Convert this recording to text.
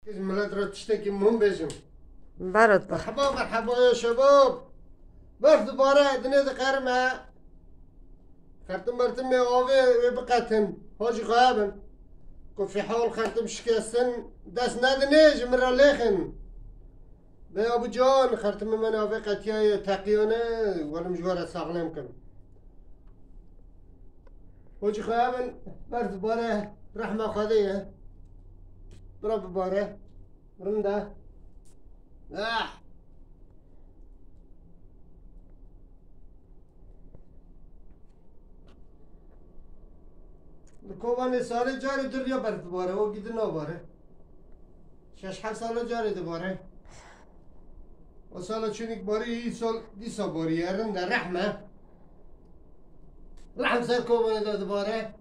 ملت را تشتکی مهم بجم برات بخ مرحبا مرحبا يا شباب بس دوباره دنيا قرمه خرطم مرتم آوه بقتن هاجي غابن كون في حال خرطم شكستن دست ندنيج مرا ليخن به ابو جان خرطم من آوه قتياي تقيانه ولا مجوارة ساغلم كن هاجي غابن بس دوباره رحمة خديه برا بباره برنده کوبان سال جاری دریا بر دوباره و گیده نباره 6-7 سال جاری دوباره و سال چونیک باری این سال دیسا باری یارن در رحمه رحم سر کوبان دوباره